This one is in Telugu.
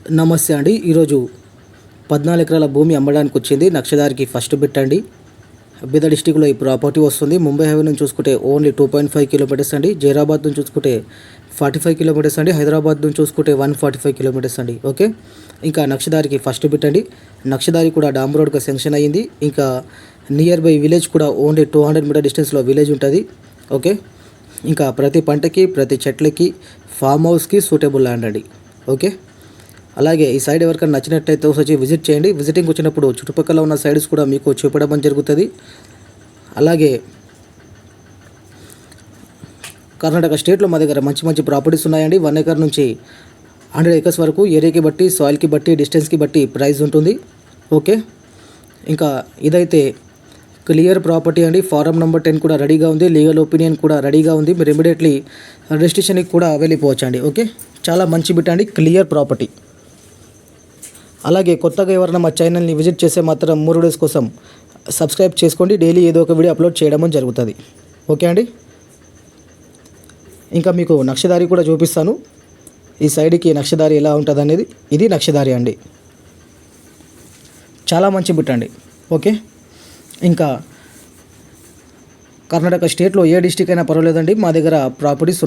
నమస్తే అండి. ఈరోజు 14 ఎకరాల భూమి అమ్మడానికి వచ్చింది. నక్షదారికి ఫస్ట్ బిట్ అండి. బీదర్ డిస్టిక్లో ఈ ప్రాపర్టీ వస్తుంది. ముంబై హైవే నుంచి చూసుకుంటే ఓన్లీ 2.5 కిలోమీటర్స్ అండి. జైరాబాద్ నుంచి చూసుకుంటే 45 కిలోమీటర్స్ అండి. హైదరాబాద్ నుంచి చూసుకుంటే 145 కిలోమీటర్స్ అండి. ఓకే, ఇంకా నక్షదారికి ఫస్ట్ బిట్ అండి. నక్షదారి కూడా డాంబర్ రోడ్గా శాంక్షన్ అయ్యింది. ఇంకా నియర్ బై విలేజ్ కూడా ఓన్లీ 200 మీటర్ డిస్టెన్స్లో విలేజ్ ఉంటుంది. ఓకే, ఇంకా ప్రతి పంటకి ప్రతి చెట్లకి ఫామ్ హౌస్కి సూటబుల్ ల్యాండ్ అండి. ఓకే, అలాగే ఈ సైడ్ ఎవరికైనా నచ్చినట్టయితే వచ్చి విజిట్ చేయండి. విజిటింగ్ వచ్చినప్పుడు చుట్టుపక్కల ఉన్న సైడ్స్ కూడా మీకు చూపడం జరుగుతుంది. అలాగే కర్ణాటక స్టేట్లో మా దగ్గర మంచి మంచి ప్రాపర్టీస్ ఉన్నాయండి. 1 ఎకర్ నుంచి 100 ఎకర్స్ వరకు ఏరియాకి బట్టి, సాయిల్కి బట్టి, డిస్టెన్స్కి బట్టి ప్రైస్ ఉంటుంది. ఓకే, ఇంకా ఇదైతే క్లియర్ ప్రాపర్టీ అండి. ఫారం నెంబర్ 10 కూడా రెడీగా ఉంది. లీగల్ ఒపీనియన్ కూడా రెడీగా ఉంది. మీరు ఇమీడియట్లీ రిజిస్ట్రేషన్కి కూడా వెళ్ళిపోవచ్చు అండి. ఓకే, చాలా మంచి బిట్ అండి, క్లియర్ ప్రాపర్టీ. అలాగే కొత్తగా ఎవరైనా మా ఛానల్ని విజిట్ చేసే మాత్రం 3 డేస్ కోసం సబ్స్క్రైబ్ చేసుకోండి. డైలీ ఏదో ఒక వీడియో అప్లోడ్ చేయడం జరుగుతుంది. ఓకే అండి, ఇంకా మీకు నక్షదారి కూడా చూపిస్తాను. ఈ సైడ్కి నక్షదారి ఎలా ఉంటుంది అనేది. ఇది నక్షదారి అండి, చాలా మంచి బిట్ అండి. ఓకే, ఇంకా కర్ణాటక స్టేట్లో ఏ డిస్టిక్ అయినా పర్వాలేదండి, మా దగ్గర ప్రాపర్టీస్